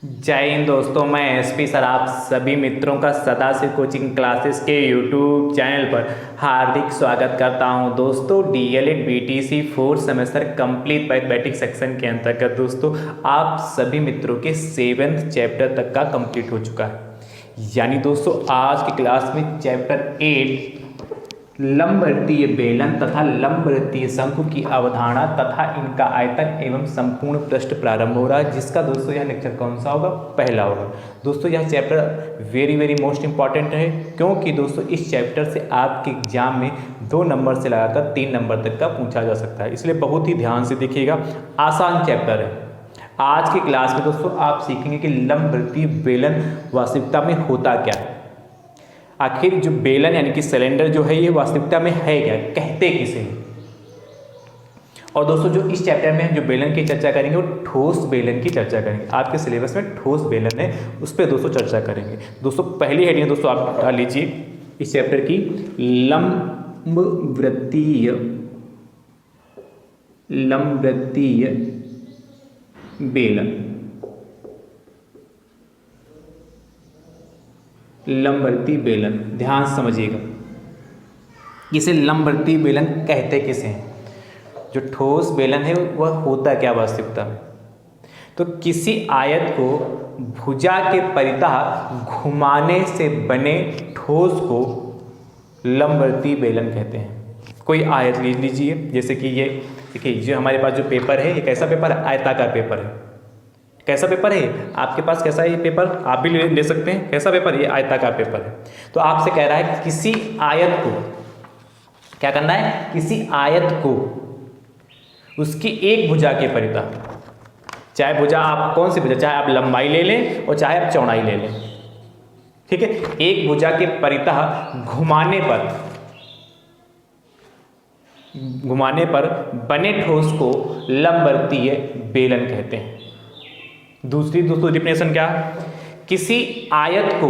जय हिंद दोस्तों, मैं एसपी सर आप सभी मित्रों का सदा से कोचिंग क्लासेस के यूट्यूब चैनल पर हार्दिक स्वागत करता हूं। दोस्तों DElEd BTC fourth semester complete mathematics section के अंतर्गत दोस्तों आप सभी मित्रों के 7th चैप्टर तक का कंप्लीट हो चुका है। यानी दोस्तों आज की क्लास में चैप्टर 8 लंबवृत्तीय बेलन तथा लंबवृत्तीय शंकु की अवधारणा तथा इनका आयतन एवं संपूर्ण पृष्ठ प्रारंभ हो रहा है, जिसका दोस्तों यह लेक्चर कौन सा होगा? पहला होगा। दोस्तों यह चैप्टर वेरी मोस्ट इंपॉर्टेंट है, क्योंकि दोस्तों इस चैप्टर से आपके एग्जाम में 2 नंबर से लगाकर 3 नंबर तक का पूछा जा सकता है, इसलिए बहुत ही ध्यान से देखिएगा। आसान चैप्टर है। आज की क्लास में दोस्तों आप सीखेंगे कि लंबवृत्तीय बेलन वास्तविकता में होता क्या है। आखिर जो बेलन यानी कि सिलेंडर जो है ये वास्तविकता में है क्या, कहते किसे हैं। और दोस्तों जो इस चैप्टर में जो बेलन की चर्चा करेंगे वो ठोस बेलन की चर्चा करेंगे। आपके सिलेबस में ठोस बेलन है, उस पर दोस्तों चर्चा करेंगे। दोस्तों पहली हेडिंग दोस्तों आप डाल लीजिए इस चैप्टर की, लंबवृत्तीय बेलन। लंबवृत्तीय बेलन ध्यान से समझिएगा, इसे लंबवृत्तीय बेलन कहते किसे हैं। जो ठोस बेलन है वह होता क्या वास्तविकता में? तो किसी आयत को भुजा के परितः घुमाने से बने ठोस को लंबवृत्तीय बेलन कहते हैं। कोई आयत ले लीजिए, जैसे कि ये देखिए, जो हमारे पास जो पेपर है ये कैसा पेपर है? आयताकार पेपर है। कैसा पेपर है आपके पास? कैसा है ये पेपर? आप भी ले सकते हैं। कैसा पेपर? ये आयताकार पेपर है। तो आपसे कह रहा है किसी आयत को क्या करना है? किसी आयत को उसकी एक भुजा के परितः, चाहे भुजा आप कौन सी भुजा, चाहे आप लंबाई ले लें और चाहे आप चौड़ाई ले लें, ठीक है, एक भुजा के परितः घुमाने पर बने ठोस को लंबवृत्तीय बेलन कहते हैं। दूसरी दोस्तों डिफिनेशन क्या? किसी आयत को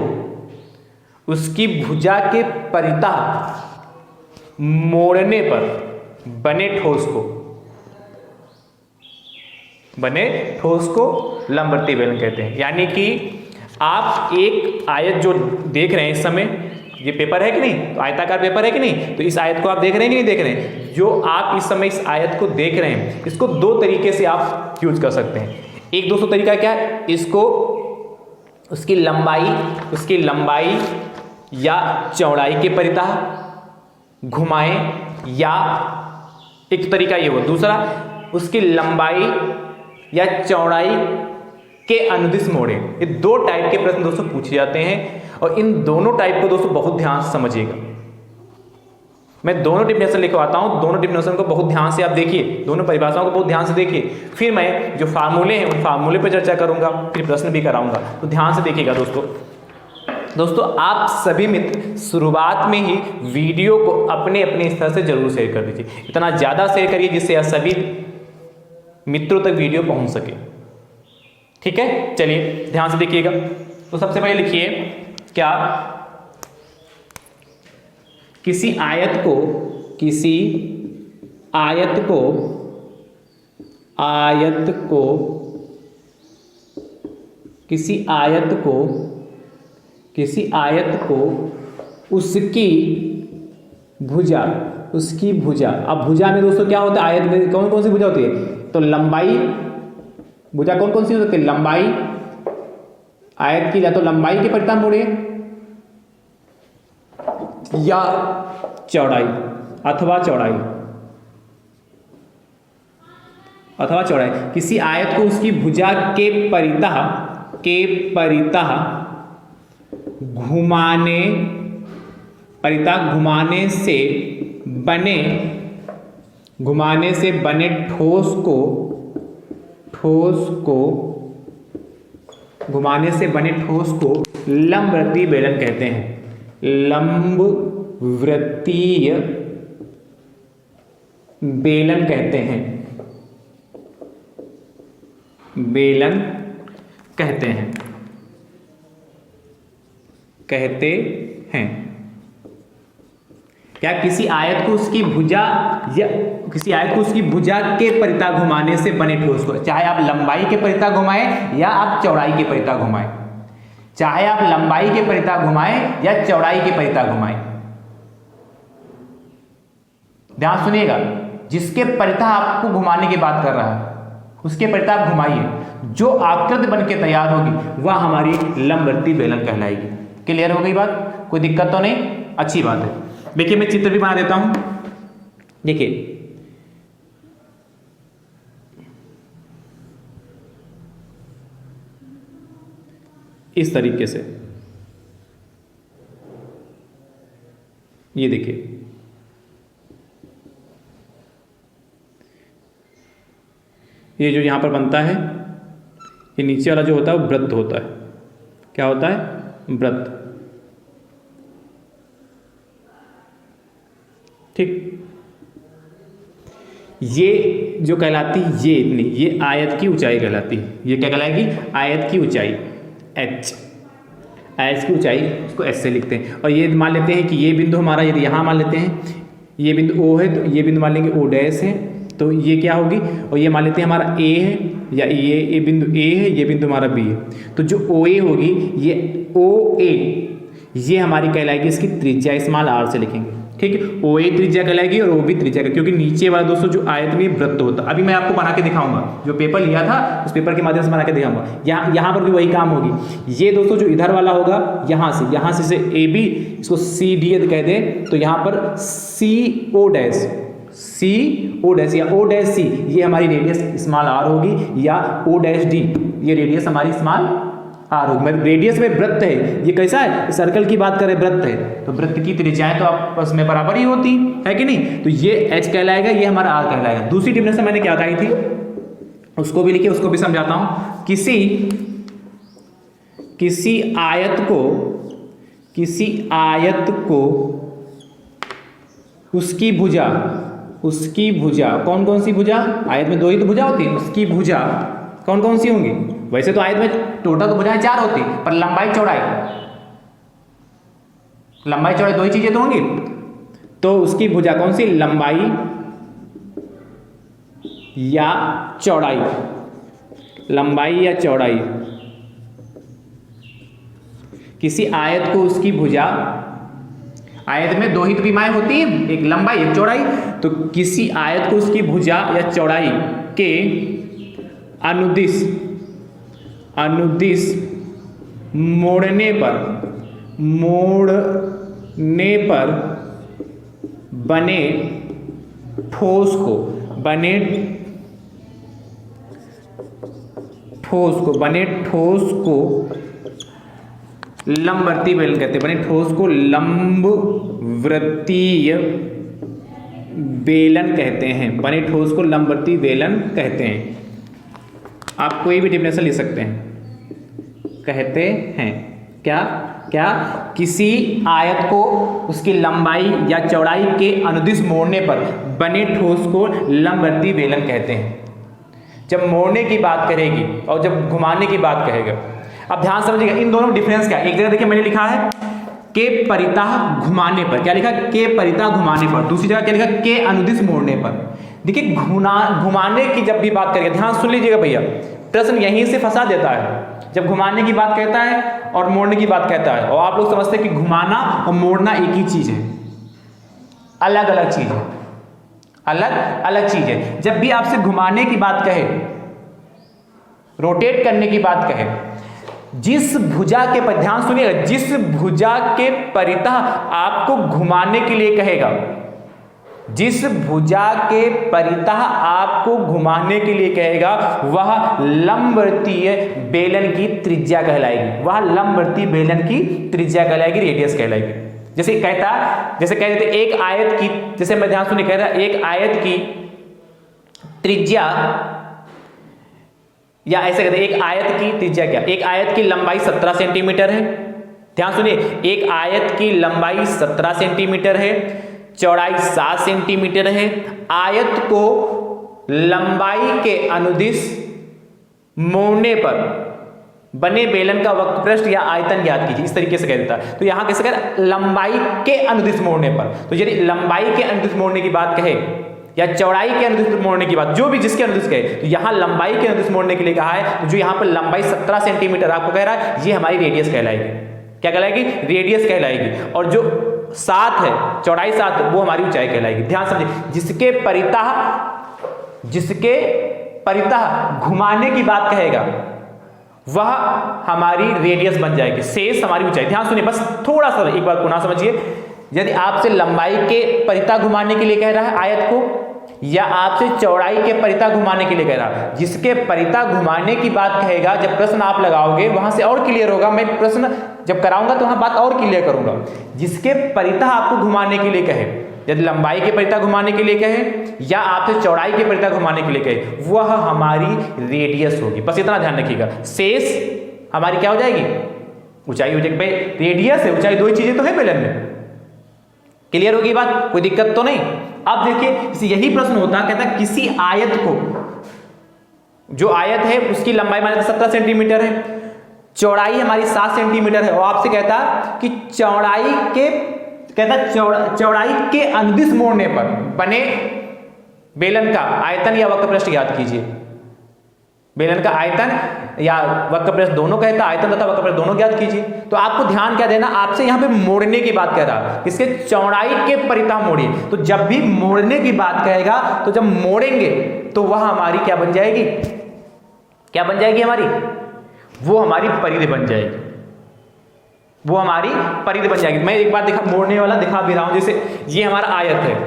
उसकी भुजा के परितः मोड़ने पर बने ठोस को लंबवृत्तीय बेलन कहते हैं। यानी कि आप एक आयत जो देख रहे हैं इस समय, ये पेपर है कि नहीं? तो आयताकार पेपर है कि नहीं? तो इस आयत को आप देख रहे हैं कि नहीं देख रहे हैं? जो आप इस समय इस आयत को देख रहे हैं, इसको 2 तरीके से आप यूज कर सकते हैं। एक दोस्तों तरीका क्या है? इसको उसकी लंबाई या चौड़ाई के परितः घुमाएं, या एक तरीका ये हो। दूसरा, उसकी लंबाई या चौड़ाई के अनुदिश मोड़ें। ये 2 टाइप के प्रश्न दोस्तों पूछे जाते हैं, और इन दोनों टाइप को दोस्तों बहुत ध्यान से समझिएगा। मैं दोनों डिफिनेशन लिखवाता हूं, दोनों डिफिनेशन को बहुत ध्यान से आप देखिए, दोनों परिभाषाओं को बहुत ध्यान से देखिए। फिर मैं जो फार्मूले हैं उन फार्मूले पर चर्चा करूंगा, फिर प्रश्न भी कराऊंगा, तो ध्यान से देखिएगा दोस्तों आप सभी मित्र शुरुआत में ही वीडियो को अपने अपने स्तर से जरूर शेयर कर दीजिए। इतना ज़्यादा शेयर करिए जिससे सभी मित्रों तक वीडियो पहुंच सके, ठीक है। चलिए ध्यान से देखिएगा। तो सबसे पहले लिखिए क्या? किसी आयत को उसकी भुजा। अब भुजा में दोस्तों क्या होता है? आयत में कौन कौन सी भुजा होती है? तो लंबाई भुजा कौन कौन सी हो सकती है? लंबाई, आयत की या तो लंबाई के परितः मोड़े या चौड़ाई अथवा चौड़ाई। किसी आयत को उसकी भुजा के परितः घुमाने से बने ठोस को लंबवृत्तीय बेलन कहते हैं। लंबवृत्तीय बेलन कहते हैं। क्या किसी आयत को उसकी भुजा या किसी आयत को उसकी भुजा के परिता घुमाने से बने ठोस को, चाहे आप लंबाई के परिता घुमाएं या आप चौड़ाई के परिता घुमाएं, चाहे आप लंबाई के परिता घुमाएं या चौड़ाई के परिता घुमाएं, ध्यान सुनिएगा, जिसके परिता आपको घुमाने की बात कर रहा है उसके परिता आप घुमाइए, जो आकृति बन के तैयार होगी वह हमारी लंबवर्ती बेलन कहलाएगी। क्लियर हो गई बात? कोई दिक्कत तो नहीं? अच्छी बात है। देखिए मैं चित्र भी बना देता हूं। देखिए इस तरीके से, ये देखिए ये जो यहां पर बनता है, ये नीचे वाला जो होता है वो वृत्त होता है। क्या होता है? वृत्त। ठीक, ये जो कहलाती है ये इतनी, ये आयत की ऊंचाई कहलाती है। ये क्या कहलाएगी? आयत की ऊंचाई, h। आयत की ऊंचाई उसको s से लिखते हैं। और ये मान लेते हैं कि ये बिंदु हमारा, यदि यहाँ मान लेते हैं ये बिंदु O है तो ये बिंदु मान लेंगे O डैश है, तो ये क्या होगी, और ये मान लेते हैं हमारा A है, या ये बिंदु A है, ये बिंदु हमारा B है, तो जो OA होगी ये OA ये हमारी कहलाएगी, इसकी त्रिज्या स्मॉल r से लिखेंगे। ठीक है, OA त्रिज्या कहलाएगी और OB त्रिज्या, क्योंकि नीचे वाला दोस्तों जो आयत में वृत्त होता है, अभी मैं आपको बना के दिखाऊंगा, जो पेपर लिया था उस पेपर के माध्यम से बना के दिखाऊंगा। यहाँ पर भी वही काम होगी। ये दोस्तों जो इधर वाला होगा यहाँ से AB, इसको CD कह दे तो यहाँ पर CO डैश या O डैश C ये हमारी रेडियस स्मॉल r होगी, या O डैश D ये रेडियस हमारी स्मॉल r होगी। मतलब रेडियस में वृत्त है, ये कैसा है? सर्कल की बात करें, वृत्त है, तो वृत्त की त्रिज्याएं तो आपस में बराबर ही होती है कि नहीं? तो ये h कहलाएगा, ये हमारा r कहलाएगा। दूसरी डेफिनेशन मैंने क्या कही थी उसको भी लिखिए, उसको भी समझाता हूं। किसी आयत को उसकी भुजा कौन कौन सी भुजा? आयत में दो ही तो भुजा होती है, उसकी भुजा कौन कौन सी होंगी? वैसे तो आयत में टोटल तो भुजाएं 4 होती, पर लंबाई चौड़ाई दो ही चीजें तो होंगी। तो उसकी भुजा कौन सी? लंबाई या चौड़ाई, लंबाई या चौड़ाई। किसी आयत को उसकी भुजा, आयत में दो ही तो विमाएं होती हैं, एक लंबाई एक चौड़ाई, तो किसी आयत को उसकी भुजा या चौड़ाई के अनुदिश मोड़ने पर बने ठोस को लंबवर्ती बेलन कहते हैं। बने ठोस को लंबवृत्तीय बेलन कहते हैं। बने ठोस को लंबवर्ती बेलन कहते हैं। आप कोई भी डेफिनेशन ले सकते हैं, कहते हैं क्या? किसी आयत को उसकी लंबाई या चौड़ाई के अनुदिश मोड़ने पर बने ठोस को लंबवर्ती बेलन कहते हैं। जब मोड़ने की बात करेगी और जब घुमाने की बात कहेगा। अब ध्यान समझिएगा, इन दोनों में डिफरेंस क्या है? एक जगह देखिए मैंने लिखा है के परितः घुमाने पर, क्या लिखा? के परितः घुमाने पर। दूसरी जगह क्या लिखा? के अनुदिश मोड़ने पर। देखिए घुमाने की जब भी बात करेगा, ध्यान सुन लीजिएगा भैया, प्रश्न यहीं से फंसा देता है। जब घुमाने की बात कहता है और मोड़ने की बात कहता है, और आप लोग समझते हैं कि घुमाना और मोड़ना एक ही चीज है, अलग अलग चीज है, अलग चीज है। जब भी आपसे घुमाने की बात कहे, रोटेट करने की बात कहे, जिस भुजा के पर ध्यान सुनिएगा, जिस भुजा के परितः आपको घुमाने के लिए कहेगा, जिस भुजा के परितः आपको घुमाने के लिए कहेगा, वह लंबवर्तीय बेलन की त्रिज्या कहलाएगी। वह लंबवर्तीय बेलन की त्रिज्या कहलाएगी, रेडियस कहलाएगी। जैसे कह देते एक आयत की, जैसे मैं ध्यान सुनिए, कहता एक आयत की त्रिज्या, या ऐसे कहते एक आयत की त्रिज्या क्या? एक आयत की लंबाई 17 सेंटीमीटर है। ध्यान सुनिए, एक आयत की लंबाई 17 सेंटीमीटर है, चौड़ाई 7 सेंटीमीटर है। आयत को लंबाई के अनुदिश मोड़ने पर बने बेलन का वक्रपृष्ठ या आयतन ज्ञात कीजिए, इस तरीके से कह देता है। तो यहाँ कैसे कह लंबाई के अनुदिश मोड़ने पर, तो यदि लंबाई के अनुदिश मोड़ने की बात कहे या चौड़ाई के अनुदिश मोड़ने की बात, जो भी जिसके अनुदिश कहे, तो यहाँ लंबाई के अनुदिश मोड़ने के लिए कहा है। तो जो यहाँ पर लंबाई 17 सेंटीमीटर आपको कह रहा है, ये हमारी रेडियस कहलाएगी। क्या कहलाएगी? रेडियस कहलाएगी। और जो 7 है, चौड़ाई 7, वो हमारी ऊंचाई कहलाएगी। ध्यान समझिए, जिसके परितः घुमाने की बात कहेगा वह हमारी रेडियस बन जाएगी, शेष हमारी ऊंचाई। ध्यान सुनिए, बस थोड़ा सा एक बात पुनः समझिए। यदि आपसे लंबाई के परितः घुमाने के लिए कह रहा है आयत को, या आपसे चौड़ाई के परितः घुमाने के लिए कह रहा है, जिसके परितः घुमाने की बात कहेगा, जब प्रश्न आप लगाओगे वहां से और क्लियर होगा। मैं प्रश्न जब कराऊंगा तो वहां बात और क्लियर करूंगा। जिसके परितः आपको घुमाने के लिए कहे, यदि लंबाई के परितः घुमाने के लिए कहे या आपसे चौड़ाई के परितः घुमाने के लिए कहे, वह हमारी रेडियस होगी। बस इतना ध्यान रखिएगा। शेष हमारी क्या हो जाएगी? ऊंचाई हो जाएगी। भाई रेडियस है, ऊंचाई, दो ही चीजें तो है बेलन में। क्लियर होगी बात? कोई दिक्कत तो नहीं। अब देखिए, यही प्रश्न होता, कहता किसी आयत को, जो आयत है उसकी लंबाई मान 17 सेंटीमीटर है, चौड़ाई हमारी 7 सेंटीमीटर है, और आपसे कहता कि चौड़ाई के अनुदिश मोड़ने पर बने बेलन का आयतन या वक्रपृष्ठ ज्ञात कीजिए। बेलन का आयतन या वक्रपृष्ठ दोनों कहता, आयतन तथा वक्रपृष्ठ दोनों ज्ञात कीजिए। तो आपको ध्यान क्या देना, आपसे यहां पे मोड़ने की बात कह रहा है, इसके चौड़ाई के परितः मोड़िए। तो जब भी मोड़ने की बात कहेगा, तो जब मोड़ेंगे तो वह हमारी क्या बन जाएगी? क्या बन जाएगी हमारी? वो हमारी परिधि बन जाएगी। वो हमारी परिधि बन जाएगी। मैं एक बार मोड़ने वाला दिखा भी रहा हूं। जैसे ये हमारा आयत है,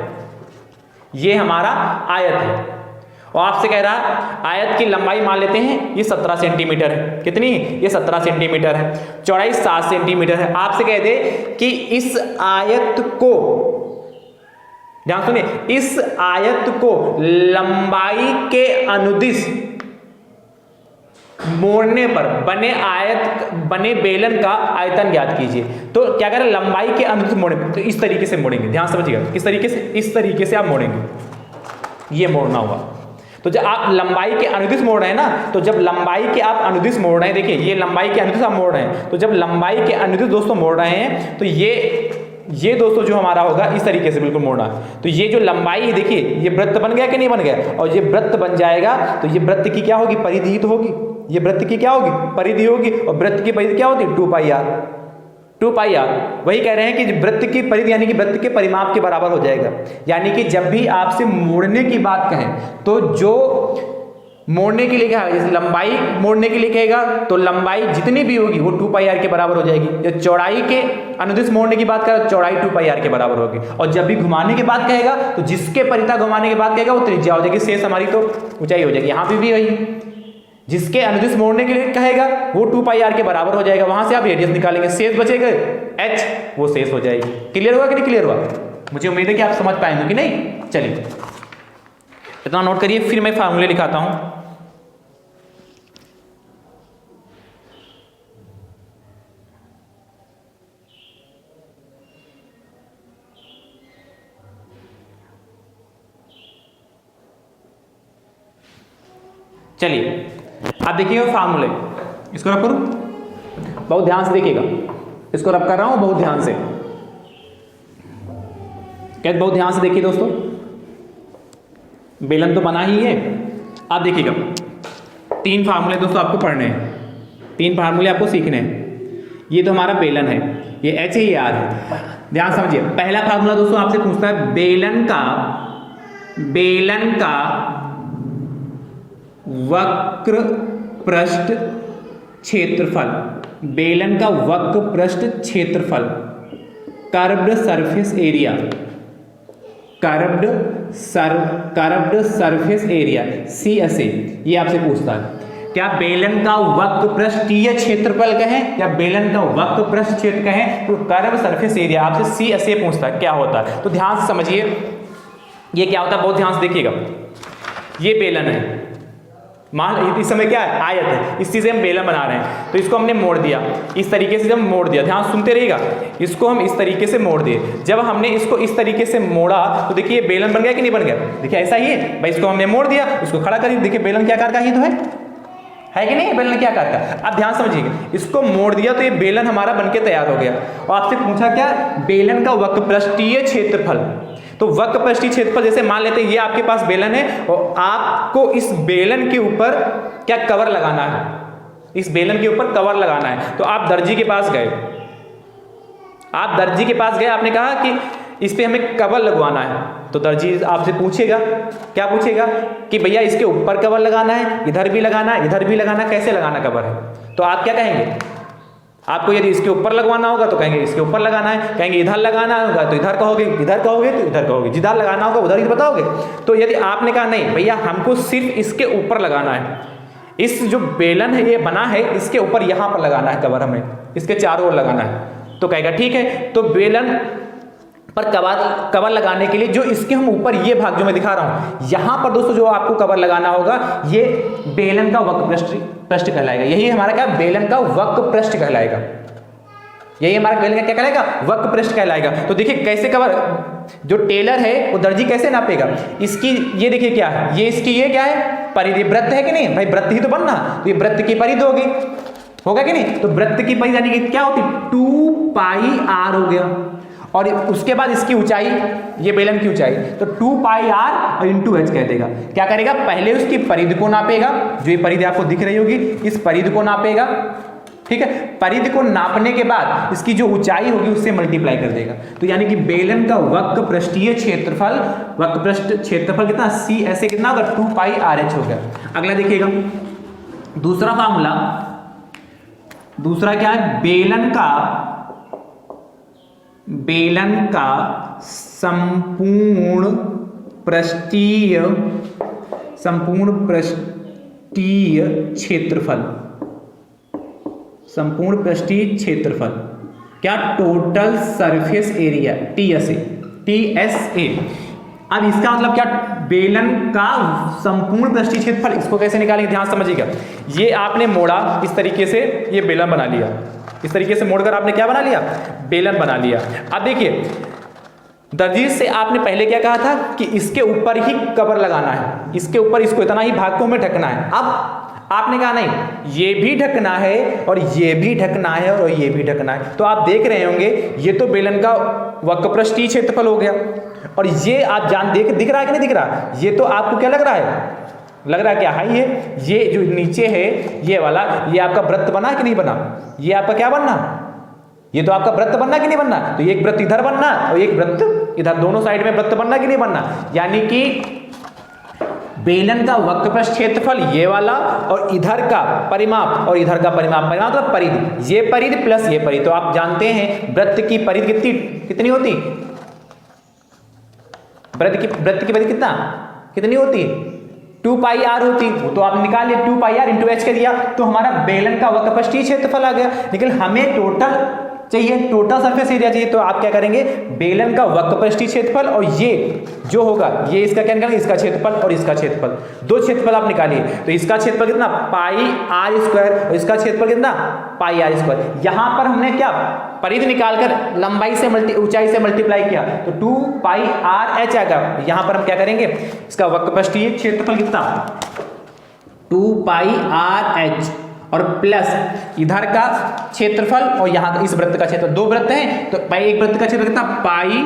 ये हमारा आयत है, और आपसे कह रहा है आयत की लंबाई मान लेते हैं ये 17 सेंटीमीटर है। कितनी? ये 17 सेंटीमीटर है। चौड़ाई 7 सेंटीमीटर है। आपसे कह दे कि इस आयत को, ध्यान सुनिए, इस आयत को लंबाई के अनुदिश मोड़ने पर बने बेलन का आयतन ज्ञात कीजिए। तो क्या करें? लंबाई के अनुदिश मोड़ने, तो इस तरीके से मोड़ेंगे। ध्यान समझिएगा, किस तरीके से? इस तरीके से आप मोड़ेंगे, ये मोड़ना होगा। तो जब आप लंबाई के अनुदिश मोड़ रहे हैं ना, तो जब लंबाई के आप अनुदिश मोड़ रहे हैं, देखिए ये लंबाई के अनुदिश आप मोड़ रहे हैं, तो जब लंबाई के अनुदिश दोस्तों मोड़ रहे हैं, तो ये दोस्तों जो हमारा होगा इस तरीके से बिल्कुल मोड़ना। तो ये जो लंबाई है, देखिए ये वृत्त बन गया कि नहीं बन गया? और ये वृत्त बन जाएगा तो ये वृत्त की क्या होगी? परिधि ही तो होगी। ये वृत्त की क्या होगी? परिधि होगी। और वृत्त की परिधि क्या होती है? 2πr। 2πr वही कह रहे हैं कि वृत्त की परिधि यानी कि वृत्त के परिमाप के बराबर हो जाएगा। यानी कि जब भी आपसे मोड़ने की बात कहें, तो जो मोड़ने के लिए क्या है, जैसे लंबाई मोड़ने के लिए कहेगा तो लंबाई जितनी भी होगी वो 2πr के बराबर हो जाएगी। जब चौड़ाई के अनुदिश मोड़ने की बात करेगा, चौड़ाई 2πr के बराबर होगी। और जब भी घुमाने की बात कहेगा, तो जिसके परितः घुमाने की बात कहेगा वो त्रिज्या हो जाएगी, शेष हमारी तो ऊंचाई हो जाएगी। यहाँ पे भी वही, जिसके अनुदिश मोड़ने के लिए कहेगा वो 2πr के बराबर हो जाएगा। वहां से आप रेडियस निकालेंगे, शेष बचेगा h, वो शेष हो जाएगी। क्लियर हुआ कि नहीं क्लियर हुआ? मुझे उम्मीद है कि आप समझ पाएंगे कि नहीं। चलिए इतना नोट करिए, फिर मैं फार्मूले लिखाता हूं। चलिए अब देखिएगा फार्मूले, इसको रब करूं, बहुत ध्यान से देखिएगा, इसको रब कर रहा हूं बहुत ध्यान से, कैसे बहुत ध्यान से देखिए दोस्तों। बेलन तो बना ही है। आप देखिएगा 3 फार्मूले दोस्तों आपको पढ़ने हैं, 3 फार्मूले आपको सीखने हैं। ये तो हमारा बेलन है, ये h है, ये r है। ध्यान समझिए, पहला फार्मूला दोस्तों आपसे पूछता है बेलन का वक्र पृष्ठ क्षेत्रफल, बेलन का वक्र पृष्ठ क्षेत्रफल, curved surface area, curved surface area CSA, ये आपसे पूछता है। क्या बेलन का वक्र पृष्ठीय क्षेत्रफल कहें या बेलन का वक्र पृष्ठ क्षेत्र कहें, तो कर्व सरफेस एरिया आपसे CSA पूछता है क्या होता है। तो ध्यान से समझिए ये क्या होता है, बहुत ध्यान से देखिएगा। ये बेलन है, मान इस समय क्या है, आयत है, इस चीज़ से हम बेलन बना रहे हैं, तो इसको हमने मोड़ दिया इस तरीके से। जब मोड़ दिया, ध्यान सुनते रहिएगा, इसको हम इस तरीके से मोड़ दिए। जब हमने इसको इस तरीके से मोड़ा तो देखिए बेलन बन गया कि नहीं बन गया? देखिए ऐसा ही है भाई, इसको हमने मोड़ दिया, इसको खड़ा करिए, देखिए बेलन क्या आकार का ही तो है है कि नहीं? बेलन क्या आकार का। अब ध्यान समझिएगा, इसको मोड़ दिया तो ये बेलन हमारा बनके तैयार हो गया। और आपसे पूछा क्या, बेलन का वक्रपृष्ठीय क्षेत्रफल। तो वक्रपृष्ठीय क्षेत्रफल जैसे मान लेते हैं ये आपके पास बेलन है और आपको इस बेलन के ऊपर क्या कवर लगाना है, इस बेलन के ऊपर कवर लगाना है। तो आप दर्जी के पास गए, आप दर्जी के पास गए, आपने कहा कि इस पे हमें कवर लगवाना है। तो दर्जी आपसे पूछेगा, क्या पूछेगा कि भैया इसके ऊपर कवर लगाना है, इधर भी लगाना है, इधर भी लगाना है, कैसे लगाना कवर है। तो आप क्या कहेंगे, आपको यदि इसके ऊपर लगवाना होगा तो कहेंगे इसके ऊपर लगाना है, कहेंगे इधर लगाना होगा तो इधर कहोगे, इधर कहोगे तो इधर कहोगे, जिधर लगाना होगा उधर ही बताओगे। तो यदि आपने कहा नहीं भैया हमको सिर्फ इसके ऊपर लगाना है, इस जो बेलन है ये बना है इसके ऊपर यहाँ पर लगाना है कवर, हमें इसके चारों ओर लगाना है, तो कहेगा ठीक है। तो बेलन पर कवर लगाने के लिए जो इसके हम ऊपर ये भाग जो मैं दिखा रहा हूं यहां पर दोस्तों जो आपको कवर लगाना होगा ये बेलन का वक्रपृष्ठ कहलाएगा। यही हमारा क्या, बेलन का वक्रपृष्ठ कहलाएगा। यही हमारा बेलन का क्या कहलाएगा, वक्रपृष्ठ कहलाएगा। तो देखिए कैसे कवर, जो टेलर है वो दर्जी कैसे नापेगा, इसकी ये देखिए क्या है, ये इसकी ये क्या है, परिधि। वृत्त है कि नहीं भाई, वृत्त ही तो बनना, तो ये वृत्त की परिधि होगी, होगा कि नहीं। तो वृत्त की परिधि यानी कि क्या होती, 2 पाई r हो गया। और उसके बाद इसकी ऊंचाई, ये बेलन की ऊंचाई, तो 2 पाई r और इंटू h कह देगा। क्या करेगा, पहले उसकी परिधि को नापेगा, जो ये परिधि आपको दिख रही होगी इस परिधि को नापेगा, ठीक है। परिधि को नापने के बाद इसकी जो ऊंचाई होगी उससे मल्टीप्लाई कर देगा। तो यानी कि बेलन का वक्रपृष्ठीय क्षेत्रफल, वक्रपृष्ठ क्षेत्रफल कितना, c ऐसे कितना होगा, 2 पाई r h हो गया। अगला देखिएगा दूसरा फार्मूला, दूसरा क्या है, बेलन का संपूर्ण पृष्ठीय क्षेत्रफल, संपूर्ण पृष्ठीय क्षेत्रफल क्या, टोटल सरफेस एरिया, TSA। अब इसका मतलब क्या, बेलन का संपूर्ण पृष्ठीय क्षेत्रफल, इसको कैसे निकालेंगे ध्यान समझिएगा। ये आपने मोड़ा इस तरीके से, ये बेलन बना लिया, इस तरीके से मोड़कर आपने क्या बना लिया, बेलन बना लिया। अब देखिए दर्जी से आपने पहले क्या कहा था कि इसके ऊपर ही कवर लगाना है, इसके ऊपर इसको इतना ही भाग को हमें ढकना है। अब आपने कहा नहीं ये भी ढकना है और ये भी ढकना है और ये भी ढकना है। तो आप देख रहे होंगे ये तो बेलन का वक्रपृष्ठीय क्षेत्रफल हो गया, और ये आप दिख रहा है कि नहीं दिख रहा, ये तो आपको क्या लग रहा है, लग रहा है क्या, हाई है। ये जो नीचे है ये वाला, ये आपका वृत्त बना कि नहीं बना, ये आपका क्या बनना, ये तो आपका वृत्त बनना कि नहीं बनना। तो एक वृत्त इधर बनना और एक वृत्त इधर, दोनों साइड में वृत्त बनना कि नहीं बनना। यानी कि बेलन का वक्रपृष्ठ क्षेत्रफल ये वाला और इधर का परिमाप और इधर का परिमाप, मतलब परिधि, ये परिधि प्लस ये परिधि। तो आप जानते हैं वृत्त की परिधि कितनी होती, वृत्त की परिधि कितनी होती, 2 पाई r होती। तो आप निकाल लिया 2 पाई r इंटू h कर दिया, तो हमारा बेलन का वक्रपृष्ठीय क्षेत्रफल आ गया। लेकिन हमें टोटल चाहिए, टोटल सरफेस एरिया चाहिए। तो आप क्या करेंगे, बेलन का वक्रपृष्ठीय क्षेत्रफल और ये जो होगा ये इसका क्या निकालेंगे, इसका क्षेत्रफल और इसका क्षेत्रफल, दो क्षेत्रफल आप निकालिए। तो इसका क्षेत्रफल कितना, पाई r स्क्वायर, और इसका क्षेत्रफल कितना, पाई r स्क्वायर। यहां पर हमने क्या, परिधि निकालकर लंबाई से ऊंचाई से मल्टीप्लाई किया, तो 2 पाई r h आएगा। यहां पर हम क्या करेंगे, इसका वक्रपृष्ठीय क्षेत्रफल कितना, 2 पाई r h और प्लस इधर का क्षेत्रफल और यहाँ इस वृत्त का क्षेत्रफल, दो वृत्त हैं तो पाई, एक वृत्त का क्षेत्रफल कितना, पाई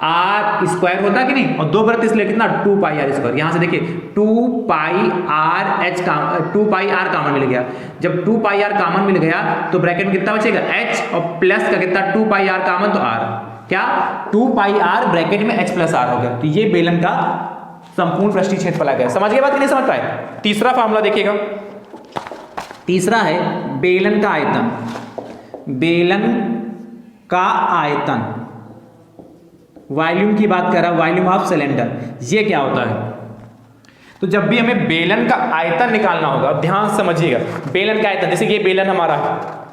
r स्क्वायर होता है कि नहीं, और दो वृत्त इसलिए कितना, 2 पाई r स्क्वायर। यहाँ से देखिए 2 पाई r h का 2 पाई r कॉमन मिल गया। जब 2 पाई r कॉमन मिल गया तो ब्रैकेट में कितना बचेगा, h और प्लस का कितना, 2 पाई r कॉमन तो r, क्या 2 पाई r ब्रैकेट में h प्लस r हो गया। तो ये बेलन का संपूर्ण पृष्ठीय क्षेत्रफल आ गया। समझ गए बात कि नहीं समझ पाए। तीसरा फार्मूला देखिएगा, तीसरा है बेलन का आयतन, बेलन का आयतन, वॉल्यूम की बात कर रहा है, वॉल्यूम ऑफ सिलेंडर। ये क्या होता है, तो जब भी हमें बेलन का आयतन निकालना होगा, ध्यान समझिएगा, बेलन का आयतन, जैसे ये बेलन हमारा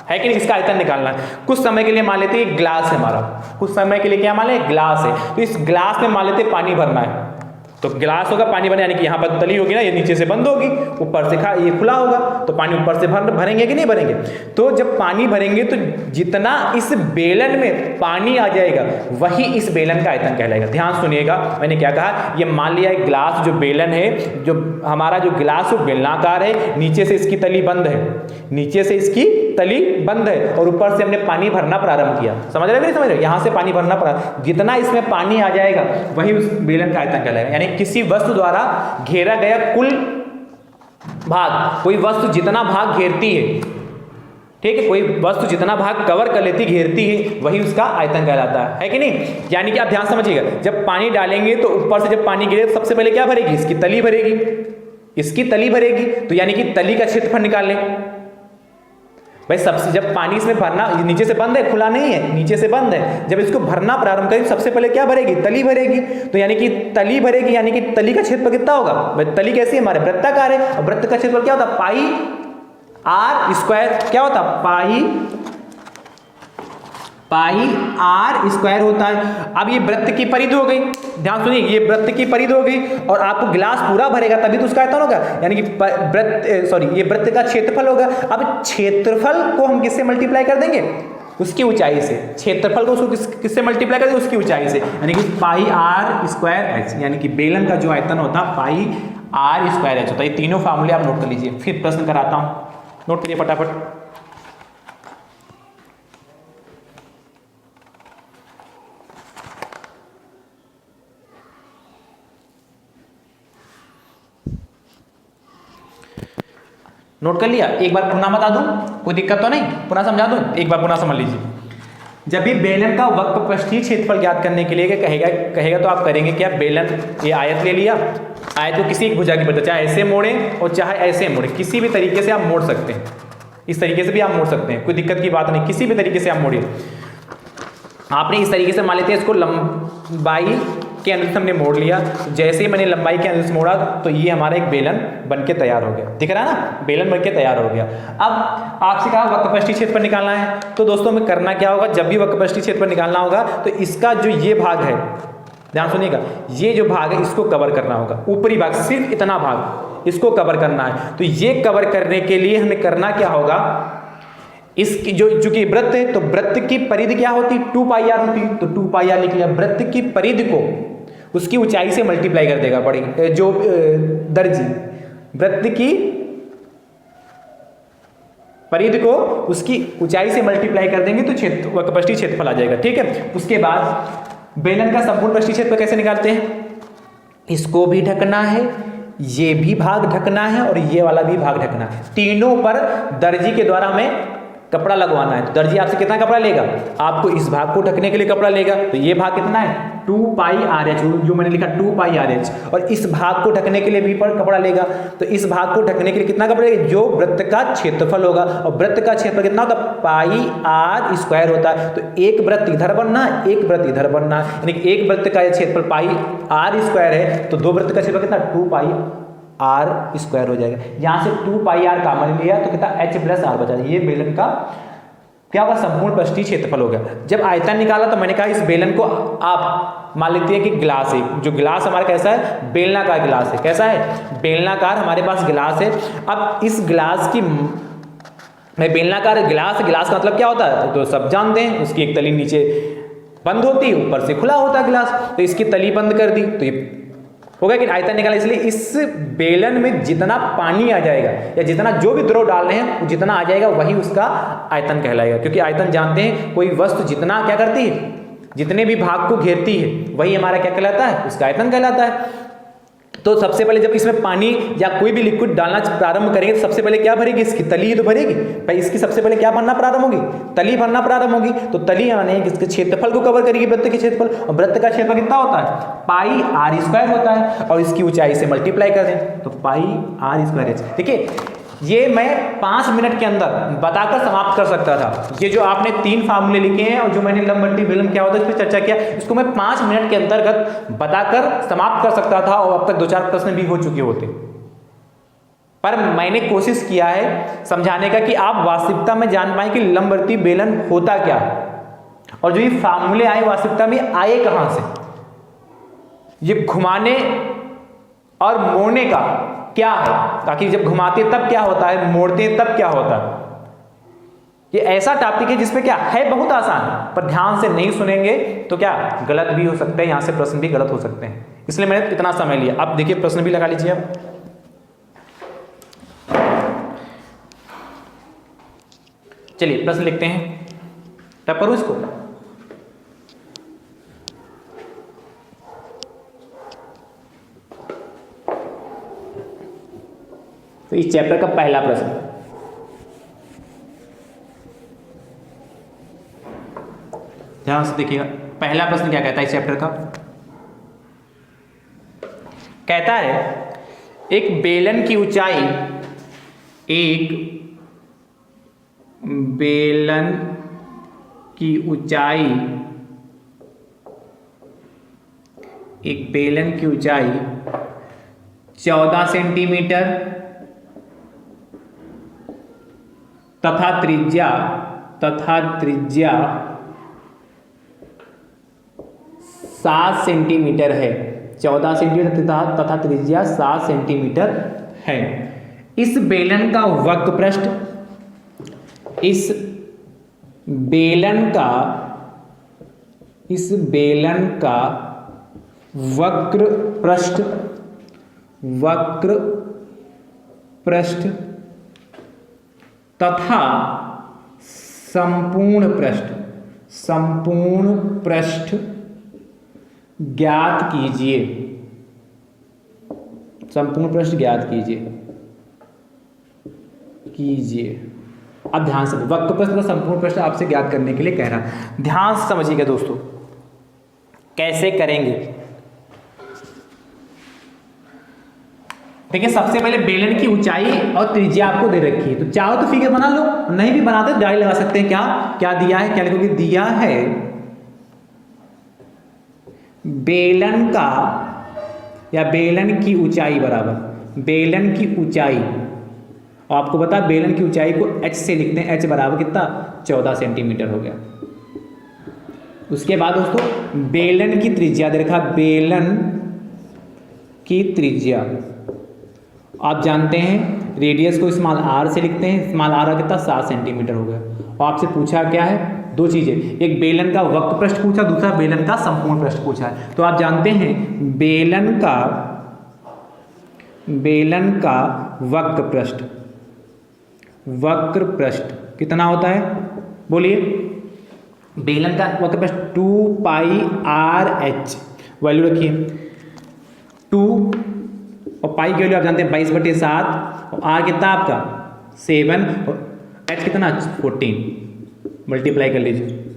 है कि नहीं, इसका आयतन निकालना है। कुछ समय के लिए मान लेते हैं ग्लास है हमारा, कुछ समय के लिए क्या मान लें, ग्लास है, तो इस ग्लास में मान लेते पानी भरना है, तो गिलास होगा, पानी भरने, यानी कि यहाँ पर तली होगी ना, ये नीचे से बंद होगी, ऊपर से ये खुला होगा, तो पानी ऊपर से भरेंगे कि नहीं भरेंगे। तो जब पानी भरेंगे तो जितना इस बेलन में पानी आ जाएगा वही इस बेलन का आयतन कहलाएगा। ध्यान सुनिएगा, मैंने क्या कहा, ये मान लिया एक गिलास जो बेलन है, जो हमारा जो गिलास वो बेलनाकार है, नीचे से इसकी तली बंद है, नीचे से इसकी तली बंद है और ऊपर से हमने पानी भरना प्रारंभ किया। समझ रहे हो नहीं समझ रहे हो? यहाँ से पानी भरना प्रारंभ, जितना इसमें पानी आ जाएगा वही उस बेलन का आयतन कहलाएगा। यानी किसी वस्तु द्वारा घेरा गया कुल भाग, कोई वस्तु जितना भाग घेरती है, ठीक है, कोई वस्तु जितना भाग कवर कर लेती, घेरती है, वही उसका आयतन कहलाता है कि नहीं। यानी कि आप ध्यान समझिएगा, जब पानी डालेंगे तो ऊपर से जब पानी गिरे तो सबसे पहले क्या भरेगी, इसकी तली भरेगी, इसकी तली भरेगी, तो यानी कि तली का क्षेत्रफल निकाल लें भाई। सबसे जब पानी इसमें भरना, नीचे से बंद है, खुला नहीं है, नीचे से बंद है, जब इसको भरना प्रारंभ करें सबसे पहले क्या भरेगी, तली भरेगी, तो यानी कि तली भरेगी, यानी कि तली का क्षेत्रफल कितना होगा भाई, तली कैसी है हमारे वृत्ताकार है, और वृत्त का क्षेत्रफल क्या होता है, पाई आर स्क्वायर, क्या होता है, पाई आर स्क्वायर होता है। अब ये वृत्त की परिधि हो गई, ध्यान सुनिए, ये वृत्त की परिधि हो गई, और आपको गिलास पूरा भरेगा तभी तो उसका आयतन होगा, यानी कि ये वृत्त का क्षेत्रफल होगा। अब क्षेत्रफल को हम किससे मल्टीप्लाई कर देंगे, उसकी ऊंचाई से, क्षेत्रफल को उसको किससे मल्टीप्लाई कर देंगे, उसकी ऊंचाई से, यानी कि पाई आर स्क्वायर एच, यानी कि बेलन का जो आयतन होता है पाई आर स्क्वायर एच होता है। ये तीनों फार्मूले आप नोट कर लीजिए। फिर प्रश्न कराता हूं, नोट करिए फटाफट। नोट कर लिया, एक बार पुनः बता दूं, कोई दिक्कत तो नहीं, पुनः समझा दूं, एक बार पुनः समझ लीजिए। जब भी बेलन का वक्रपृष्ठीय क्षेत्रफल ज्ञात करने के लिए कहेगा तो आप करेंगे क्या, बेलन ये आयत ले लिया, आयत को किसी एक भुजा की बजाय चाहे ऐसे मोड़ें और चाहे ऐसे मोड़ें, किसी भी तरीके से आप मोड़ सकते हैं, इस तरीके से भी आप मोड़ सकते हैं, कोई दिक्कत की बात नहीं, किसी भी तरीके से आप मोड़िए। आपने इस तरीके से मान लेते हैं, इसको लंबाई के अनुसार हमने मोड़ लिया, जैसे ही मैंने लंबाई के अनुसार मोड़ा तो ये हमारा एक बेलन बनके तैयार हो गया, दिख रहा है ना, बेलन बनके तैयार हो गया। अब आपसे कहा वक्रपृष्ठीय क्षेत्रफल निकालना है, तो दोस्तों में करना क्या होगा, जब भी वक्रपृष्ठीय क्षेत्रफल निकालना होगा तो इसका जो ये भाग है, ध्यान सुनिएगा, ये जो भाग है इसको कवर करना होगा, ऊपरी भाग, सिर्फ इतना भाग इसको कवर करना है। तो ये कवर करने के लिए हमें करना क्या होगा, इसकी जो चूंकि वृत्त है तो वृत्त की परिधि क्या होती, 2 पाई आर होती, तो 2 पाई आर लिख लिया। वृत्त की परिधि को उसकी ऊंचाई से मल्टीप्लाई कर देगा, बड़ी जो दर्जी वृत्त की परिधि को उसकी ऊंचाई से मल्टीप्लाई कर देंगे तो वक्रपृष्ठीय क्षेत्रफल आ जाएगा, ठीक है। उसके बाद बेलन का संपूर्ण पृष्ठीय क्षेत्रफल कैसे निकालते हैं, इसको भी ढकना है, ये भी भाग ढकना है और ये वाला भी भाग ढकना है, तीनों पर दर्जी के द्वारा हमें कपड़ा लगवाना है। तो दर्जी आपसे कितना कपड़ा लेगा, आपको इस भाग को ढकने के लिए कपड़ा लेगा, तो ये भाग कितना है 2 पाई आर एच, जो मैंने लिखा 2 पाई आर एच, और इस भाग को ढकने के लिए भी पर कपड़ा लेगा, तो इस भाग को ढकने के लिए कितना कपड़ा लेगा, जो वृत्त का क्षेत्रफल होगा, और वृत्त का क्षेत्रफल कितना होता है, पाई आर स्क्वायर होता है। तो एक वृत्त इधर बनना है, एक वृत्त इधर बनना है, यानी कि एक वृत्त का क्षेत्रफल पाई आर स्क्वायर है, तो दो वृत्त का क्षेत्रफल कितना 2 पाई आर स्क्वायर हो जाएगा। यहां से 2 पाई आर कॉमन लिया तो कितना h प्लस आर बचा, ये बेलन का क्या होगा, संपूर्ण पृष्ठीय क्षेत्रफल हो गया। जब आयतन निकाला तो मैंने कहा इस बेलन को आप मान लेते हैं कि गिलास है, जो गिलास हमारा कैसा है, बेलनाकार गिलास है, कैसा है, बेलनाकार हमारे पास गिलास है। अब इस गिलास की बेलनाकार गिलास, गिलास का मतलब क्या होता है तो सब जानते हैं, उसकी एक तली नीचे बंद होती है, ऊपर से खुला होता है गिलास, तो इसकी तली बंद कर दी तो ये हो गया कि आयतन निकाला। इसलिए इस बेलन में जितना पानी आ जाएगा या जितना जो भी द्रव डाल रहे हैं जितना आ जाएगा वही उसका आयतन कहलाएगा, क्योंकि आयतन जानते हैं कोई वस्तु जितना क्या करती है, जितने भी भाग को घेरती है वही हमारा क्या कहलाता है, उसका आयतन कहलाता है। तो सबसे पहले जब इसमें पानी या कोई भी लिक्विड डालना प्रारंभ करेंगे तो सबसे पहले क्या भरेगी, इसकी तली ही तो भरेगी भाई, इसकी सबसे पहले क्या भरना प्रारंभ होगी, तली भरना प्रारंभ होगी। तो तली यानी इसके क्षेत्रफल को कवर करेगी, वृत्त के क्षेत्रफल, और वृत्त का क्षेत्रफल कितना होता है, पाई आर स्क्वायर होता है, और इसकी ऊंचाई से मल्टीप्लाई कर दें तो पाई आर स्क्वायर एच। देखिए ये मैं 5 मिनट के अंदर बताकर समाप्त कर सकता था, ये जो आपने 3 फार्मूले लिखे हैं और जो मैंने लंबट्टी बेलन क्या होता है इस पर चर्चा किया, इसको मैं 5 मिनट के अंतर्गत बताकर समाप्त कर सकता था और अब तक 2-4 प्रश्न भी हो चुके होते, पर मैंने कोशिश किया है समझाने का कि आप वास्तविकता में जान पाए कि लंबवर्ती बेलन होता क्या है, और जो ये फार्मूले आए वास्तविकता में आए कहां से। ये घुमाने और मोड़ने का क्या है, ताकि जब घुमाते तब क्या होता है, मोड़ते तब क्या होता है। ये ऐसा टॉपिक है जिसमें क्या है बहुत आसान, पर ध्यान से नहीं सुनेंगे तो क्या गलत भी हो सकते हैं, यहां से प्रश्न भी गलत हो सकते हैं, इसलिए मैंने इतना समय लिया। अब देखिए प्रश्न भी लगा लीजिए। अब चलिए प्रश्न लिखते हैं, टैप करूं इसको। तो इस चैप्टर का पहला प्रश्न, ध्यान से देखिएगा। पहला प्रश्न क्या कहता है इस चैप्टर का, कहता है एक बेलन की ऊंचाई, एक बेलन की ऊंचाई, एक बेलन की ऊंचाई 14 सेंटीमीटर तथा त्रिज्या 7 सेंटीमीटर है। 14 सेंटीमीटर तथा त्रिज्या 7 सेंटीमीटर है। इस बेलन का वक्र पृष्ठ, इस बेलन का वक्र पृष्ठ तथा संपूर्ण पृष्ठ ज्ञात कीजिए। संपूर्ण पृष्ठ ज्ञात कीजिए। अब ध्यान से, वक्र पृष्ठ और संपूर्ण पृष्ठ आपसे ज्ञात करने के लिए कह रहा है, ध्यान से समझिएगा दोस्तों। कैसे करेंगे, देखिए सबसे पहले बेलन की ऊंचाई और त्रिज्या आपको दे रखी है, तो चाहो तो फिगर बना लो, नहीं भी बनाते डायरेक्ट लगा सकते हैं। क्या दिया है, क्या लिखोगे, दिया है बेलन का या बेलन की ऊंचाई बराबर, बेलन की ऊंचाई, और आपको पता है बेलन की ऊंचाई को h से लिखते हैं, h बराबर कितना 14 सेंटीमीटर हो गया। उसके बाद दोस्तों बेलन की त्रिज्या दे रखा, बेलन की त्रिज्या आप जानते हैं रेडियस को स्मॉल r से लिखते हैं, स्मॉल r कितना 7 सेंटीमीटर हो गया। और आपसे पूछा क्या है, दो चीजें, एक बेलन का वक्र पृष्ठ पूछा, दूसरा बेलन का संपूर्ण पृष्ठ पूछा है। तो आप जानते हैं बेलन का वक्र पृष्ठ कितना होता है, बोलिए। बेलन का वक्र पृष्ठ 2 पाई आर एच, वैल्यू रखिए 2, और पाई की वैल्यू आप जानते हैं 22/7, और आर कितना आपका 7, और एच कितना 14। मल्टीप्लाई कर लीजिए।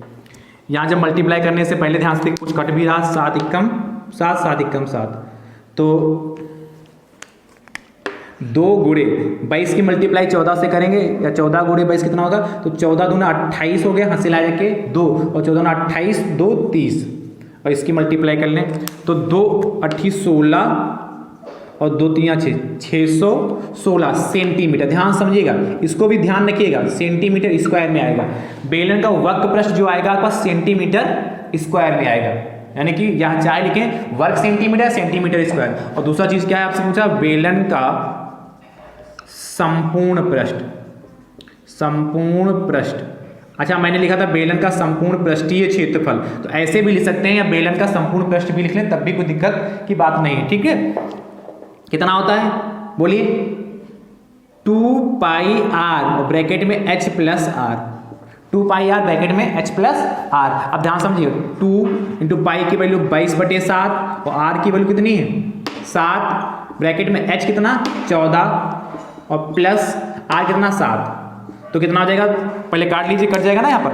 यहाँ जब मल्टीप्लाई करने से पहले ध्यान से कुछ कट भी रहा, 7 एकम 7, तो 2 गुणे 22 की मल्टीप्लाई 14 से करेंगे, या 14 गुणे 22 कितना होगा, तो 14 दूना 28 हो गया, हंसी ला जाके 2, और 14 दूना 28, 2 30, और इसकी मल्टीप्लाई कर लें तो 2 8 16 और 2 3 6, 616 सेंटीमीटर। ध्यान समझिएगा, इसको भी ध्यान रखिएगा, सेंटीमीटर स्क्वायर में आएगा। बेलन का वक्र पृष्ठ जो आएगा आपका सेंटीमीटर स्क्वायर में आएगा, यानी कि यहाँ चाहे लिखें वर्ग सेंटीमीटर, सेंटीमीटर स्क्वायर। और दूसरा चीज क्या है आपसे पूछा, बेलन का संपूर्ण पृष्ठ। अच्छा मैंने लिखा था बेलन का संपूर्ण पृष्ठीय क्षेत्रफल, तो ऐसे भी लिख सकते हैं, या बेलन का संपूर्ण पृष्ठ भी लिख लें, तब भी कोई दिक्कत की बात नहीं है, ठीक है। कितना होता है बोलिए, 2 पाई आर ब्रैकेट में h plus R, 2 pi R bracket में h प्लस आर। अब ध्यान समझिए, 2 इंटू पाई की वैल्यू 22/7, और आर की वैल्यू कितनी है 7, ब्रैकेट में h कितना 14, और प्लस आर कितना 7, तो कितना हो जाएगा, पहले काट लीजिए, कट जाएगा ना यहाँ पर,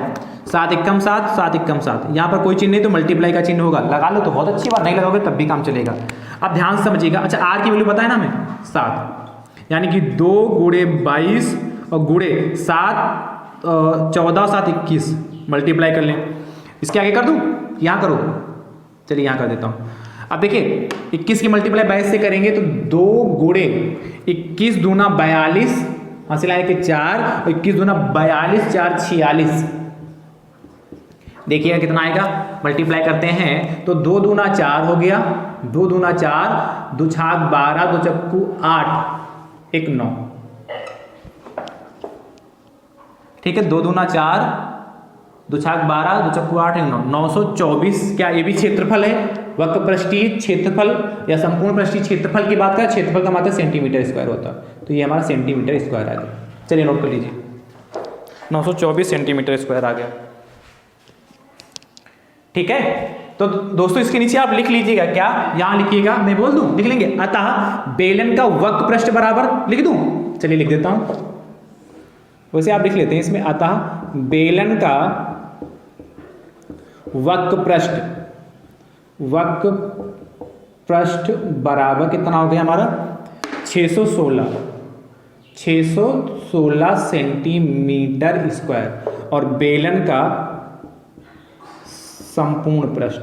7 एकम 7, 7 एकम 7, यहाँ पर कोई चिन्ह नहीं तो मल्टीप्लाई का चिन्ह होगा, लगा लो तो बहुत अच्छी बात, नहीं लगाओगे तब भी काम चलेगा। अब ध्यान से समझिएगा, अच्छा आर की वैल्यू पता है ना हमें 7, यानी कि 2 गुणे 22 और गुणे 7, 14 7 21, मल्टीप्लाई कर लें। इसके आगे कर दूँ, यहाँ करो, चलिए यहाँ कर देता हूँ। अब देखिए 21 की मल्टीप्लाई 22 से करेंगे तो 2 गुणे 21 दूना 42, हासिल आए कि 4, और 21 दूना 42, 4 46। देखिएगा कितना आएगा, मल्टीप्लाई करते हैं तो 2 दूना 4 हो गया, 2 दूना 4, 2 छाक 12, 2 चक्कू 8, 1 9। ठीक है, 2 दूना 4, 2 छाक 12, 2 चक्कू 8, 1 9, 924। क्या ये भी क्षेत्रफल है? वक्र पृष्ठीय क्षेत्रफल या संपूर्ण पृष्ठीय क्षेत्रफल की बात करें, क्षेत्रफल का मतलब सेंटीमीटर स्क्वायर होता है, तो ये हमारा सेंटीमीटर स्क्वायर आ गया। चलिए नोट कर लीजिए, 924 सेंटीमीटर स्क्वायर आ गया। ठीक है, तो दोस्तों इसके नीचे आप लिख लीजिएगा, क्या यहां लिखिएगा, मैं बोल दूं, लिख लेंगे, अतः बेलन का वक्र पृष्ठ बराबर, लिख दूं, चलिए लिख देता हूं, वैसे आप लिख लेते हैं इसमें, अतः बेलन का वक्र पृष्ठ बराबर कितना हो गया हमारा, 616 सेंटीमीटर स्क्वायर, और बेलन का संपूर्ण पृष्ठ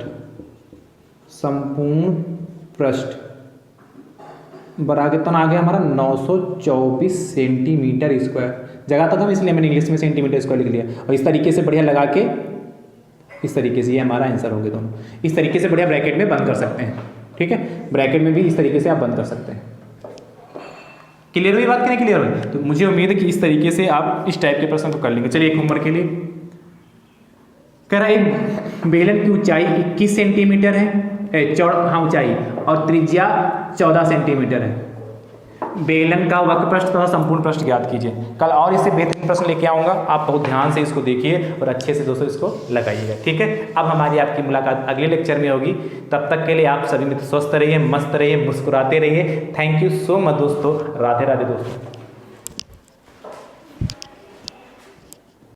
बराबर कितना आ गया हमारा, 924 सेंटीमीटर स्क्वायर। जगह तो कम इसलिए मैंने इंग्लिश में सेंटीमीटर स्क्वायर लिख लिया, और इस तरीके से बढ़िया लगा के, इस तरीके से ये हमारा आंसर हो गया दोनों। इस तरीके से बढ़िया ब्रैकेट में बंद कर सकते हैं। ठीक है, ब्रैकेट में भी इस तरीके से आप बंद कर सकते हैं। क्लियर हुई बात, क्या क्लियर हुई? तो मुझे उम्मीद है कि इस तरीके से आप इस टाइप के प्रश्न को कर लेंगे। चलिए एक होमवर्क के लिए कह रहा है, एक बेलन की ऊंचाई 21 सेंटीमीटर है, हाँ ऊंचाई, और त्रिज्या 14 सेंटीमीटर है। बेलन का वक्र पृष्ठ तथा संपूर्ण पृष्ठ ज्ञात कीजिए। कल और इससे बेहतरीन प्रश्न लेके आऊँगा, आप बहुत ध्यान से इसको देखिए और अच्छे से दोस्तों इसको लगाइएगा। ठीक है, अब हमारी आपकी मुलाकात अगले लेक्चर में होगी। तब तक के लिए आप सभी मित्र स्वस्थ रहिए, मस्त रहिए, मुस्कुराते रहिए। थैंक यू सो मच दोस्तों, राधे राधे दोस्तों।